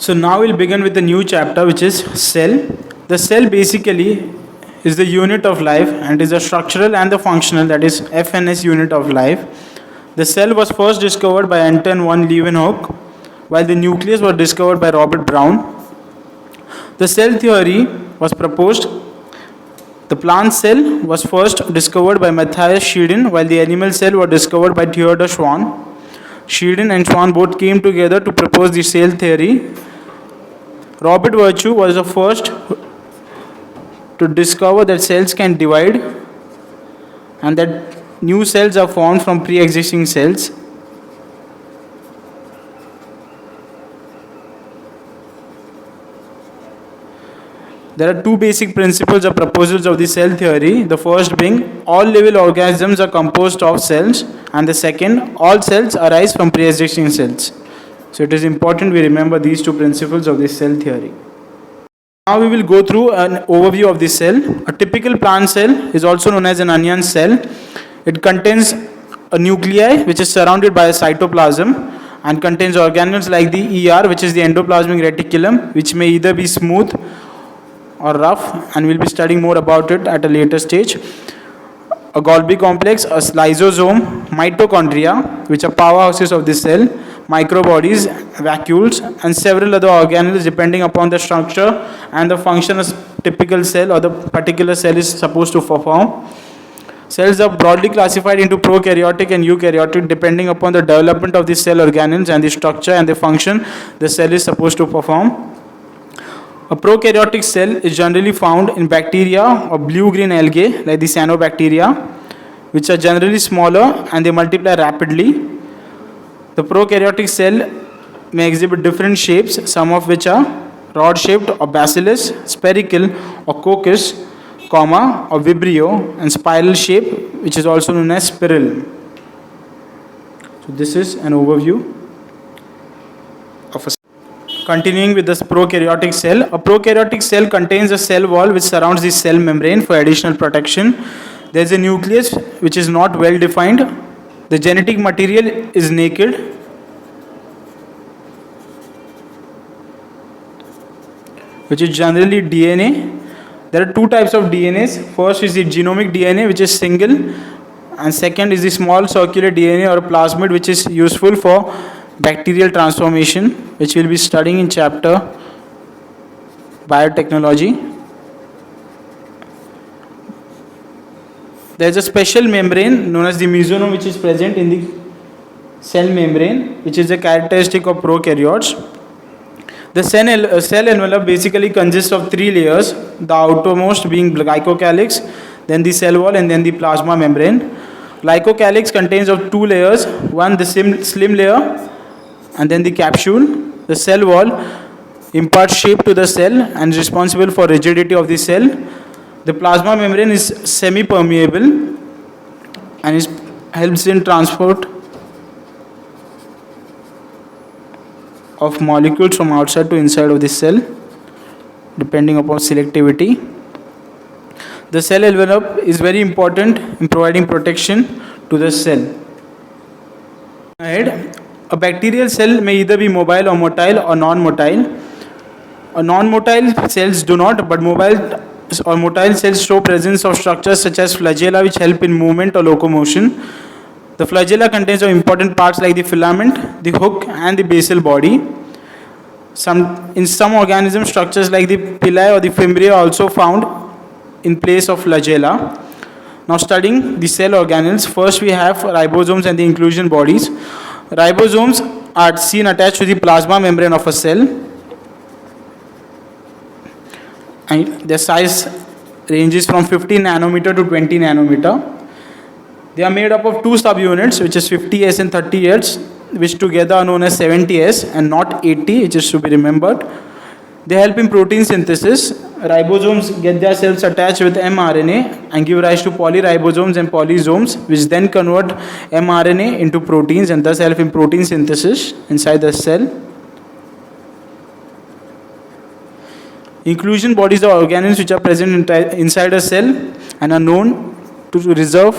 So now we'll begin with the new chapter, which is cell. The cell basically is the unit of life and is the structural and the functional, that is FNS unit of life. The cell was first discovered by Anton von Leeuwenhoek, while the nucleus was discovered by Robert Brown. The cell theory was proposed. The plant cell was first discovered by Matthias Schieden, while the animal cell was discovered by Theodor Schwann. Schieden and Schwann both came together to propose the cell theory. Robert Virchow was the first to discover that cells can divide and that new cells are formed from pre-existing cells. There are two basic principles or proposals of the cell theory. The first being all living organisms are composed of cells, and the second, all cells arise from pre-existing cells. So it is important we remember these two principles of the cell theory. Now we will go through an overview of the cell. A typical plant cell is also known as an onion cell. It contains a nuclei which is surrounded by a cytoplasm and contains organelles like the ER, which is the endoplasmic reticulum, which may either be smooth or rough, and we'll be studying more about it at a later stage. A Golgi complex, a lysosome, mitochondria, which are powerhouses of the cell, microbodies, vacuoles, and several other organelles depending upon the structure and the function a typical cell or the particular cell is supposed to perform. Cells are broadly classified into prokaryotic and eukaryotic depending upon the development of the cell organelles and the structure and the function the cell is supposed to perform. A prokaryotic cell is generally found in bacteria or blue-green algae like the cyanobacteria, which are generally smaller and they multiply rapidly. The prokaryotic cell may exhibit different shapes, some of which are rod-shaped or bacillus, spherical or coccus, or vibrio, and spiral shape, which is also known as spiral. So this is an overview of a cell. Continuing with this prokaryotic cell, a prokaryotic cell contains a cell wall which surrounds the cell membrane for additional protection. There is a nucleus which is not well defined. The genetic material is naked. Which is generally DNA. There are two types of DNAs. First is the genomic DNA, which is single, and second is the small circular DNA or plasmid, which is useful for bacterial transformation, which we'll be studying in chapter biotechnology. There is a special membrane known as the mesosome, which is present in the cell membrane, which is a characteristic of prokaryotes. The cell envelope basically consists of three layers, the outermost being glycocalyx, then the cell wall, and then the plasma membrane. Glycocalyx contains of two layers, one the slim layer and then the capsule. The cell wall imparts shape to the cell and is responsible for rigidity of the cell. The plasma membrane is semi-permeable and helps in transport of molecules from outside to inside of the cell depending upon selectivity. The cell envelope is very important in providing protection to the cell. Ahead, a bacterial cell may either be mobile or motile or non-motile. Non-motile cells do not, but mobile or motile cells show presence of structures such as flagella which help in movement or locomotion. The flagella contains important parts like the filament, the hook, and the basal body. In some organisms, structures like the pili or the fimbria are also found in place of flagella. Now studying the cell organelles, first we have ribosomes and the inclusion bodies. Ribosomes are seen attached to the plasma membrane of a cell, and their size ranges from 15 nanometer to 20 nanometer. They are made up of two subunits, which is 50S and 30S, which together are known as 70S and not 80, which is to be remembered. They help in protein synthesis. Ribosomes get their cells attached with mRNA and give rise to polyribosomes and polysomes, which then convert mRNA into proteins and thus help in protein synthesis inside the cell. Inclusion bodies are organelles which are present inside a cell and are known to reserve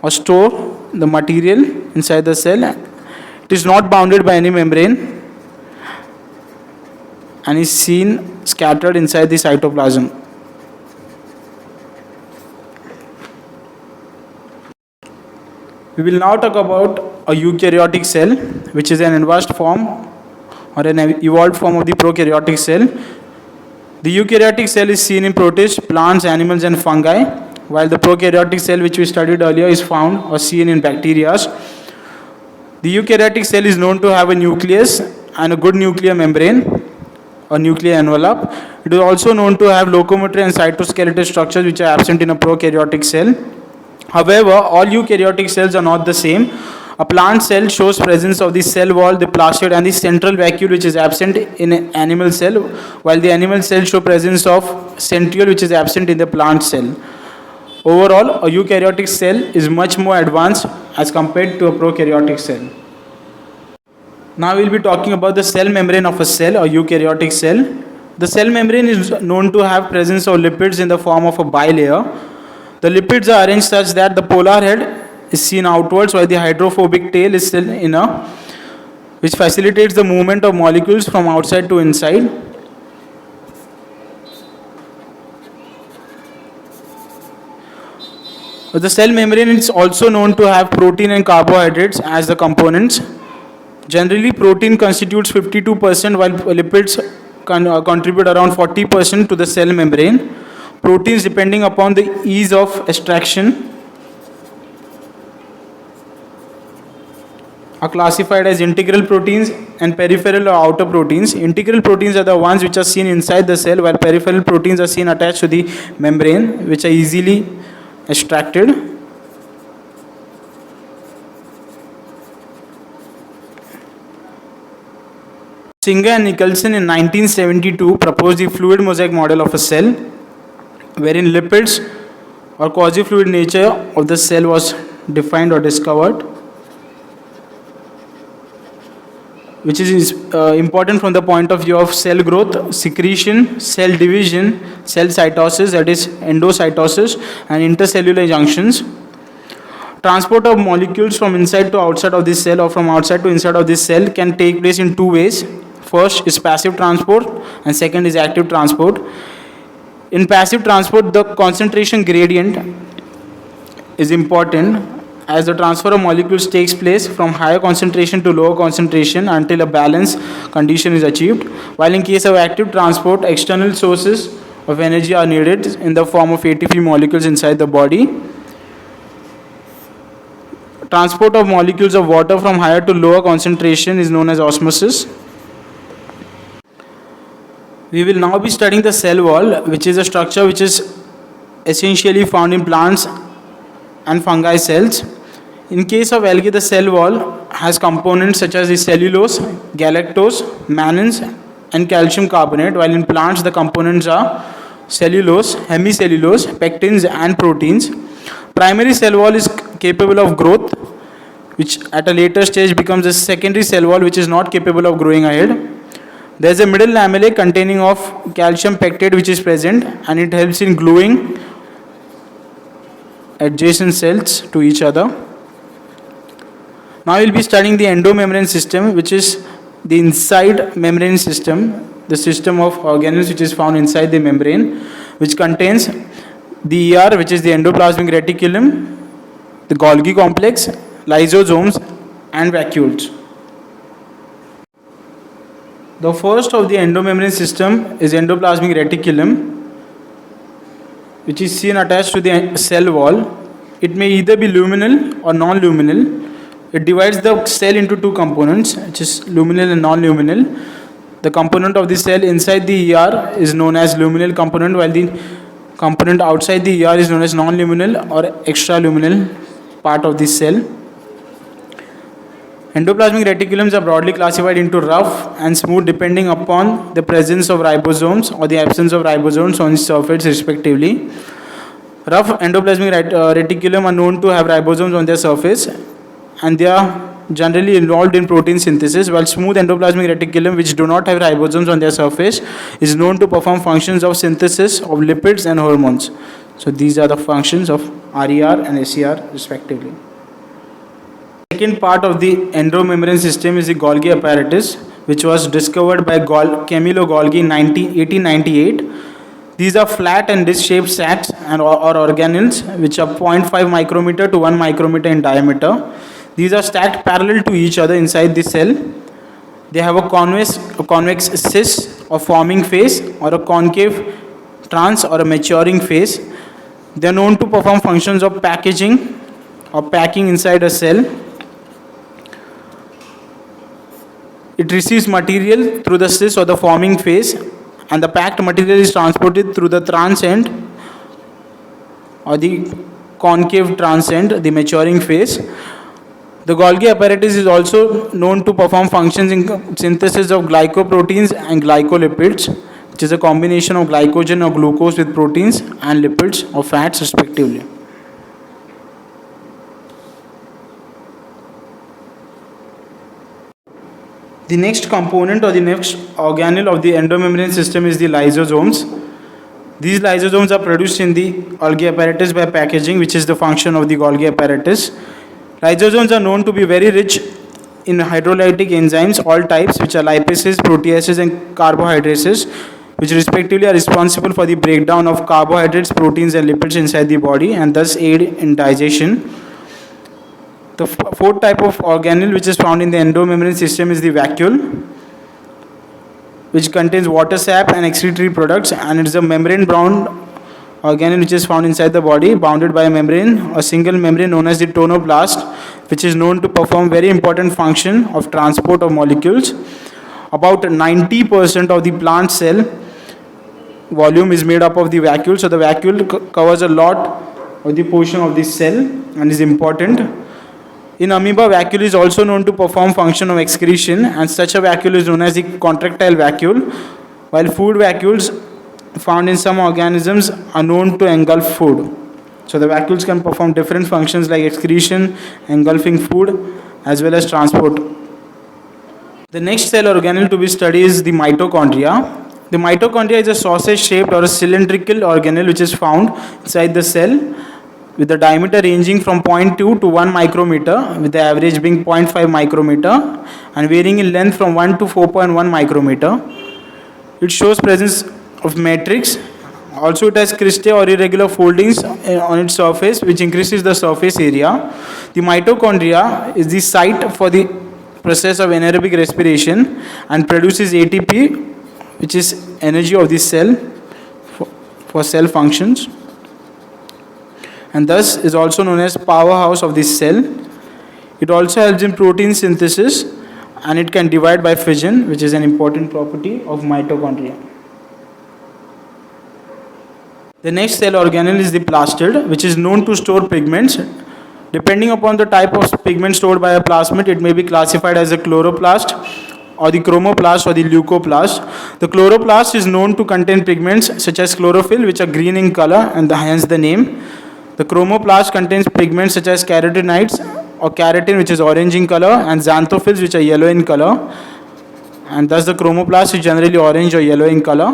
or store the material inside the cell. It is not bounded by any membrane. and is seen scattered inside the cytoplasm. We will now talk about a eukaryotic cell, which is an advanced form or an evolved form of the prokaryotic cell. The eukaryotic cell is seen in protists, plants, animals, and fungi, while the prokaryotic cell, which we studied earlier, is found or seen in bacteria. The eukaryotic cell is known to have a nucleus and a good nuclear membrane or nuclear envelope. It is also known to have locomotor and cytoskeletal structures which are absent in a prokaryotic cell. However, all eukaryotic cells are not the same. A plant cell shows presence of the cell wall, the plastid, and the central vacuole, which is absent in an animal cell, while the animal cell show presence of centriole, which is absent in the plant cell. Overall, a eukaryotic cell is much more advanced as compared to a prokaryotic cell. Now we will be talking about the cell membrane of a cell or eukaryotic cell. The cell membrane is known to have presence of lipids in the form of a bilayer. The lipids are arranged such that the polar head is seen outwards while the hydrophobic tail is still inner, which facilitates the movement of molecules from outside to inside. The cell membrane is also known to have protein and carbohydrates as the components. Generally, protein constitutes 52% while lipids contribute around 40% to the cell membrane. Proteins, depending upon the ease of extraction, are classified as integral proteins and peripheral or outer proteins. Integral proteins are the ones which are seen inside the cell, while peripheral proteins are seen attached to the membrane, which are easily extracted. Singer and Nicholson in 1972 proposed the fluid mosaic model of a cell, wherein lipids or quasi-fluid nature of the cell was defined or discovered, which is important from the point of view of cell growth, secretion, cell division, cell cytosis, that is endocytosis, and intercellular junctions. Transport of molecules from inside to outside of this cell or from outside to inside of this cell can take place in two ways. First is passive transport and second is active transport. In passive transport, the concentration gradient is important as the transfer of molecules takes place from higher concentration to lower concentration until a balance condition is achieved. While in case of active transport, external sources of energy are needed in the form of ATP molecules inside the body. Transport of molecules of water from higher to lower concentration is known as osmosis. We will now be studying the cell wall, which is a structure which is essentially found in plants and fungi cells. In case of algae, the cell wall has components such as the cellulose, galactose, mannans, and calcium carbonate, while in plants the components are cellulose, hemicellulose, pectins, and proteins. Primary cell wall is capable of growth, which at a later stage becomes a secondary cell wall, which is not capable of growing ahead. There is a middle lamellae containing of calcium pectate which is present, and it helps in gluing adjacent cells to each other. Now we will be studying the endomembrane system, which is the inside membrane system, the system of organelles which is found inside the membrane, which contains the ER, which is the endoplasmic reticulum, the Golgi complex, lysosomes, and vacuoles. The first of the endomembrane system is endoplasmic reticulum, which is seen attached to the cell wall. It may either be luminal or non-luminal. It divides the cell into two components, which is luminal and non-luminal. The component of the cell inside the ER is known as luminal component, while the component outside the ER is known as non-luminal or extraluminal part of the cell. Endoplasmic reticulums are broadly classified into rough and smooth depending upon the presence of ribosomes or the absence of ribosomes on the surface respectively. Rough endoplasmic reticulum are known to have ribosomes on their surface, and they are generally involved in protein synthesis, while smooth endoplasmic reticulum, which do not have ribosomes on their surface, is known to perform functions of synthesis of lipids and hormones. So these are the functions of RER and SER respectively. Second part of the endomembrane system is the Golgi apparatus, which was discovered by Camillo Golgi in 1898. These are flat and disc-shaped sacs or organelles which are 0.5 micrometer to 1 micrometer in diameter. These are stacked parallel to each other inside the cell. They have a convex cis or forming phase, or a concave trans or a maturing phase. They are known to perform functions of packaging or packing inside a cell. It receives material through the cis or the forming phase, and the packed material is transported through the trans end or the concave trans end, the maturing phase. The Golgi apparatus is also known to perform functions in synthesis of glycoproteins and glycolipids, which is a combination of glycogen or glucose with proteins and lipids or fats respectively. The next component or the next organelle of the endomembrane system is the lysosomes. These lysosomes are produced in the Golgi apparatus by packaging, which is the function of the Golgi apparatus. Lysosomes are known to be very rich in hydrolytic enzymes, all types, which are lipases, proteases, and carbohydrases, which respectively are responsible for the breakdown of carbohydrates, proteins, and lipids inside the body, and thus aid in digestion. The fourth type of organelle which is found in the endomembrane system is the vacuole, which contains water, sap, and excretory products, and it is a membrane-bound organelle which is found inside the body, bounded by a membrane, a single membrane known as the tonoplast, which is known to perform very important function of transport of molecules. About 90% of the plant cell volume is made up of the vacuole, so the vacuole covers a lot of the portion of the cell and is important. In amoeba, vacuole is also known to perform function of excretion, and such a vacuole is known as the contractile vacuole, while food vacuoles found in some organisms are known to engulf food. So the vacuoles can perform different functions like excretion, engulfing food, as well as transport. The next cell organelle to be studied is the mitochondria. The mitochondria is a sausage-shaped or a cylindrical organelle which is found inside the cell, with the diameter ranging from 0.2 to 1 micrometer, with the average being 0.5 micrometer, and varying in length from 1 to 4.1 micrometer. It shows presence of matrix. Also, it has cristae or irregular foldings on its surface, which increases the surface area. The mitochondria is the site for the process of anaerobic respiration and produces ATP, which is energy of the cell for cell functions, and thus is also known as powerhouse of the cell. It also helps in protein synthesis, and it can divide by fission, which is an important property of mitochondria. The next cell organelle is the plastid, which is known to store pigments. Depending upon the type of pigment stored by a plasmid, it may be classified as a chloroplast or the chromoplast or the leucoplast. The chloroplast is known to contain pigments such as chlorophyll, which are green in color, and hence the name. The chromoplast contains pigments such as carotenoids or keratin, which is orange in color, and xanthophylls, which are yellow in color, and thus the chromoplast is generally orange or yellow in color.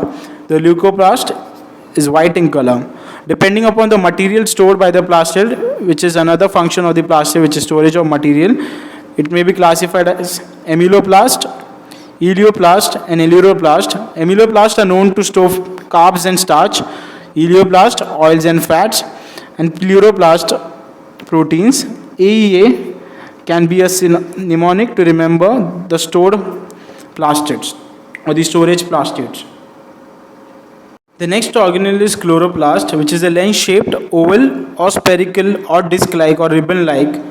The leucoplast is white in color. Depending upon the material stored by the plastid, which is another function of the plastid, which is storage of material, it may be classified as amyloplast, elioplast, and eleuroplast. Amyloplasts are known to store carbs and starch, elioplast, oils and fats, and pleuroplast, proteins. AEA can be a mnemonic to remember the stored plastids or the storage plastids. The next organelle is chloroplast, which is a lens-shaped, oval or spherical or disc-like or ribbon-like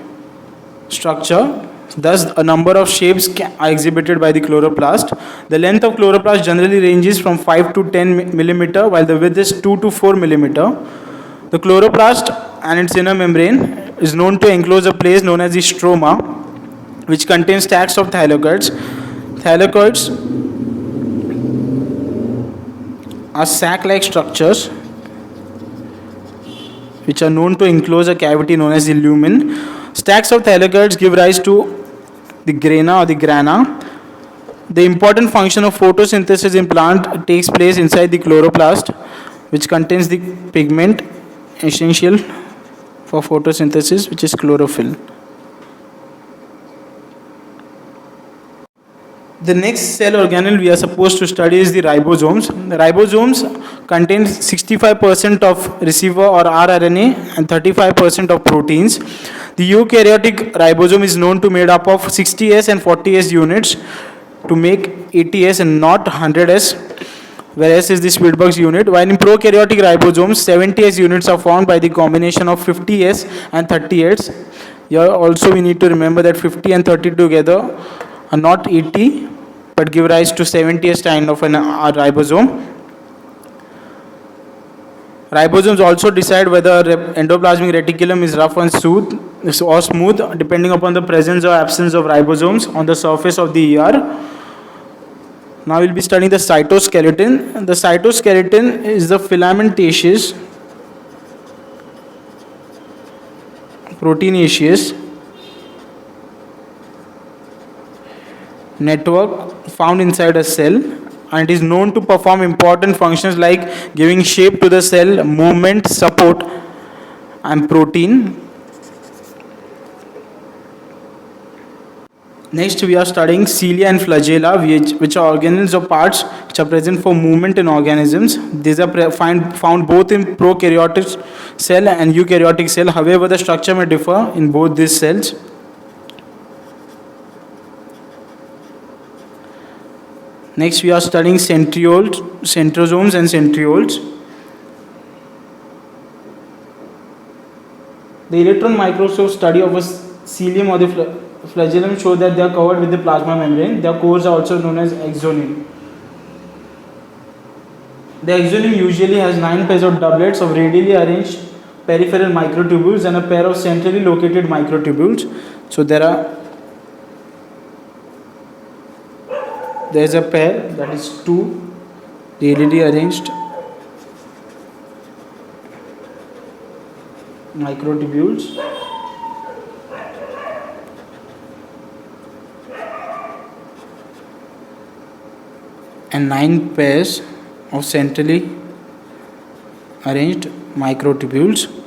structure. Thus, a number of shapes are exhibited by the chloroplast. The length of chloroplast generally ranges from 5 to 10 millimeter, while the width is 2 to 4 millimeter. The chloroplast and its inner membrane is known to enclose a place known as the stroma, which contains stacks of thylakoids. Thylakoids are sac-like structures which are known to enclose a cavity known as the lumen. Stacks of thylakoids give rise to the grana or the grana. The important function of photosynthesis in plant takes place inside the chloroplast, which contains the pigment essential for photosynthesis, which is chlorophyll. The next cell organelle we are supposed to study is the ribosomes. The ribosomes contain 65% of receiver or rRNA and 35% of proteins. The eukaryotic ribosome is known to made up of 60S and 40S units to make 80S and not 100S, whereas is the Spielberg's unit. While in prokaryotic ribosomes, 70S units are formed by the combination of 50S and 30S. Here also we need to remember that 50 and 30 together are not 80 but give rise to 70th kind of an ribosome. Ribosomes also decide whether endoplasmic reticulum is rough and smooth depending upon the presence or absence of ribosomes on the surface of the ER. Now we'll be studying the cytoskeleton. The cytoskeleton is the filamentaceous, proteinaceous network found inside a cell, and it is known to perform important functions like giving shape to the cell, movement, support, and protein. Next, we are studying cilia and flagella, which are organelles or parts which are present for movement in organisms. These are found both in prokaryotic cell and eukaryotic cell. However, the structure may differ in both these cells. Next, we are studying centrioles, centrosomes and centrioles. The electron microscope study of a cilium or the flagellum shows that they are covered with the plasma membrane. Their cores are also known as axoneme. The axoneme usually has 9 pairs of doublets of radially arranged peripheral microtubules and a pair of centrally located microtubules. So there is a pair, that is 2 radially arranged microtubules and 9 pairs of centrally arranged microtubules.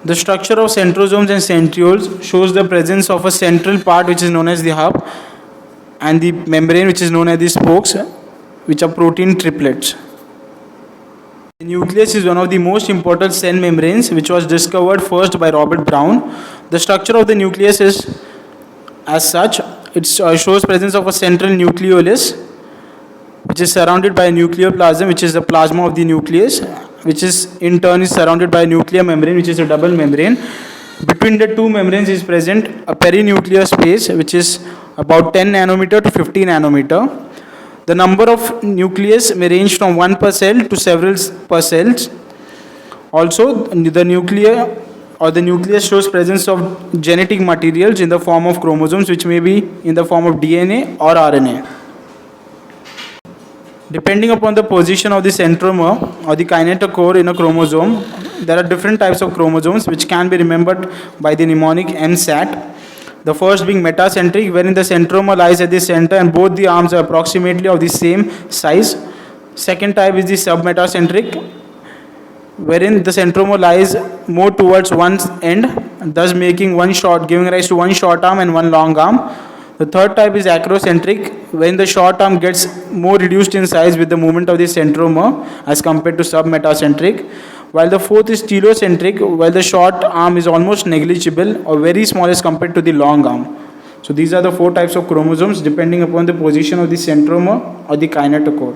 The structure of centrosomes and centrioles shows the presence of a central part which is known as the hub and the membrane which is known as the spokes, which are protein triplets. The nucleus is one of the most important cell membranes which was discovered first by Robert Brown. The structure of the nucleus is as such. It shows presence of a central nucleolus which is surrounded by a nucleoplasm, which is the plasma of the nucleus, which is in turn is surrounded by a nuclear membrane, which is a double membrane. Between the two membranes is present a perinuclear space which is about 10 nanometer to 50 nanometer. The number of nucleus may range from 1 per cell to several per cells. Also, the nucleus shows presence of genetic materials in the form of chromosomes, which may be in the form of DNA or RNA. Depending upon the position of the centromere or the kinetochore in a chromosome, there are different types of chromosomes which can be remembered by the mnemonic MSAT. The first being metacentric, wherein the centromere lies at the center and both the arms are approximately of the same size. Second type is the submetacentric, wherein the centromere lies more towards one end, thus giving rise to one short arm and one long arm. The third type is acrocentric, when the short arm gets more reduced in size with the movement of the centromere as compared to submetacentric. While the fourth is telocentric, while the short arm is almost negligible or very small as compared to the long arm. So these are the 4 types of chromosomes depending upon the position of the centromere or the kinetochore.